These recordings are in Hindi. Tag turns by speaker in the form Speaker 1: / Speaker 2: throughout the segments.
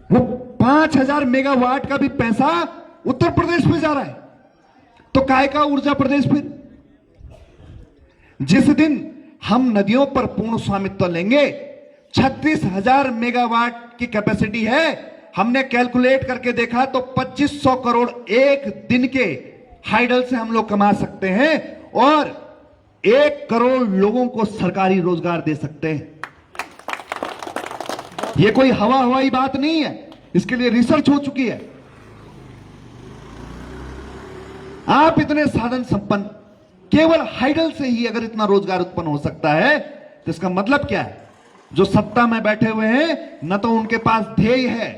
Speaker 1: वो 5000 मेगावाट का भी पैसा उत्तर प्रदेश में जा रहा है। तो काय का ऊर्जा प्रदेश फिर? जिस दिन हम नदियों पर पूर्ण स्वामित्व लेंगे, 36,000 मेगावाट की कैपेसिटी है। हमने कैलकुलेट करके देखा तो 2500 करोड़ एक दिन के हाइडल से हम लोग कमा सकते हैं और 1 करोड़ लोगों को सरकारी रोजगार दे सकते हैं। यह कोई हवाई बात नहीं है, इसके लिए रिसर्च हो चुकी है। आप इतने साधन संपन्न, केवल हाइडल से ही अगर इतना रोजगार उत्पन्न हो सकता है तो इसका मतलब क्या है? जो सत्ता में बैठे हुए हैं, न तो उनके पास ध्येय है,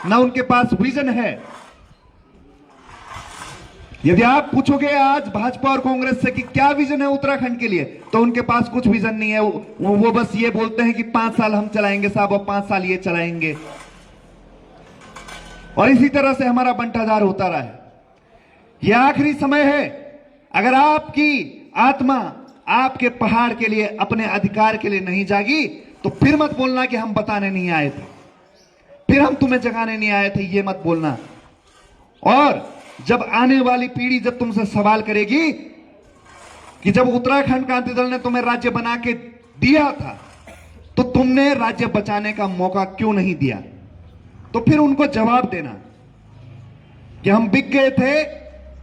Speaker 1: न उनके पास विजन है। यदि आप पूछोगे आज भाजपा और कांग्रेस से कि क्या विजन है उत्तराखंड के लिए, तो उनके पास कुछ विजन नहीं है। वो बस ये बोलते हैं कि 5 साल हम चलाएंगे साहब और 5 साल ये चलाएंगे, और इसी तरह से हमारा बंटाधार होता रहा है। यह आखिरी समय है। अगर आपकी आत्मा आपके पहाड़ के लिए, अपने अधिकार के लिए नहीं जागी, तो फिर मत बोलना कि हम बताने नहीं आए थे, फिर हम तुम्हें जगाने नहीं आए थे, ये मत बोलना। और जब आने वाली पीढ़ी जब तुमसे सवाल करेगी कि जब उत्तराखंड क्रांति दल ने तुम्हें राज्य बना के दिया था तो तुमने राज्य बचाने का मौका क्यों नहीं दिया, तो फिर उनको जवाब देना कि हम बिक गए थे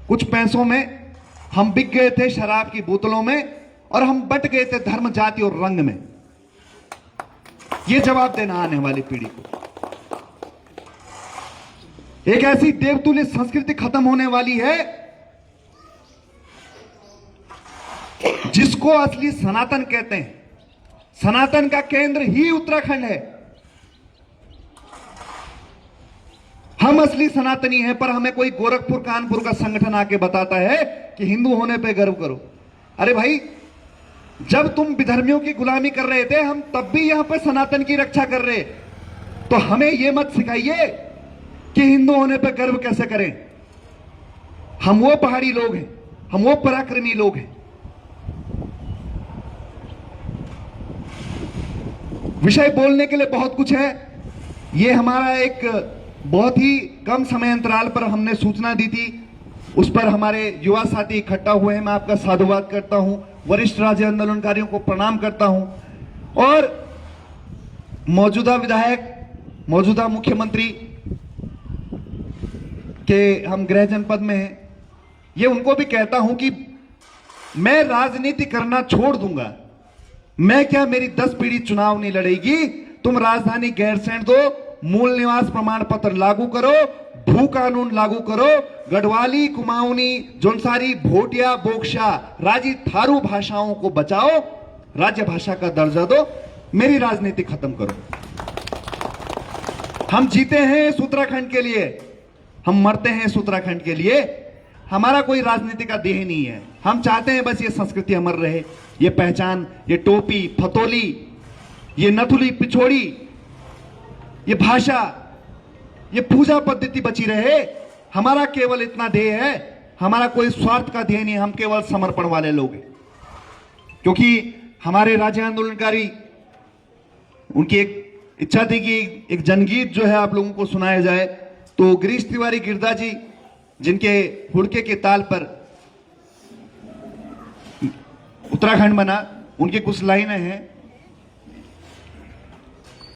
Speaker 1: कुछ पैसों में, हम बिक गए थे शराब की बोतलों में, और हम बट गए थे धर्म, जाति और रंग में। यह जवाब देना आने वाली पीढ़ी को। एक ऐसी देवतुल्य संस्कृति खत्म होने वाली है जिसको असली सनातन कहते हैं। सनातन का केंद्र ही उत्तराखंड है। हम असली सनातनी हैं, पर हमें कोई गोरखपुर कानपुर का संगठन आके बताता है कि हिंदू होने पे गर्व करो। अरे भाई, जब तुम विधर्मियों की गुलामी कर रहे थे, हम तब भी यहां पे सनातन की रक्षा कर रहे। तो हमें यह मत सिखाइए कि हिंदू होने पे गर्व कैसे करें। हम वो पहाड़ी लोग हैं, हम वो पराक्रमी लोग हैं। विषय बोलने के लिए बहुत कुछ है। यह हमारा एक बहुत ही कम समय अंतराल पर हमने सूचना दी थी, उस पर हमारे युवा साथी इकट्ठा हुए हैं। मैं आपका साधुवाद करता हूं, वरिष्ठ राज्य आंदोलनकारियों को प्रणाम करता हूं, और मौजूदा विधायक, मौजूदा मुख्यमंत्री के हम गृह जनपद में हैं, ये उनको भी कहता हूं कि मैं राजनीति करना छोड़ दूंगा। मैं क्या, मेरी 10 पीढ़ी चुनाव नहीं लड़ेगी। तुम राजधानी गैरसैंण दो, मूल निवास प्रमाण पत्र लागू करो, भू कानून लागू करो, गढ़वाली, कुमाऊनी, जोनसारी, भोटिया, बोक्शा, राजी, थारू भाषाओं को बचाओ, राज्य भाषा का दर्जा दो, मेरी राजनीति खत्म करो। हम जीते हैं इस उत्तराखंड के लिए, हम मरते हैं इस उत्तराखंड के लिए। हमारा कोई राजनीति का देह नहीं है। हम चाहते हैं बस ये संस्कृति अमर रहे, ये पहचान, ये टोपी, फतोली, ये नथुली, पिछोड़ी, ये भाषा, ये पूजा पद्धति बची रहे। हमारा केवल इतना ध्येय है, हमारा कोई स्वार्थ का ध्येय नहीं, हम केवल समर्पण वाले लोग हैं। क्योंकि हमारे राज्य आंदोलनकारी, उनकी एक इच्छा थी कि एक जनगीत जो है आप लोगों को सुनाया जाए। तो गिरीश तिवारी गिरदा जी, जिनके हुड़के के ताल पर उत्तराखंड बना, उनकी कुछ लाइनें हैं।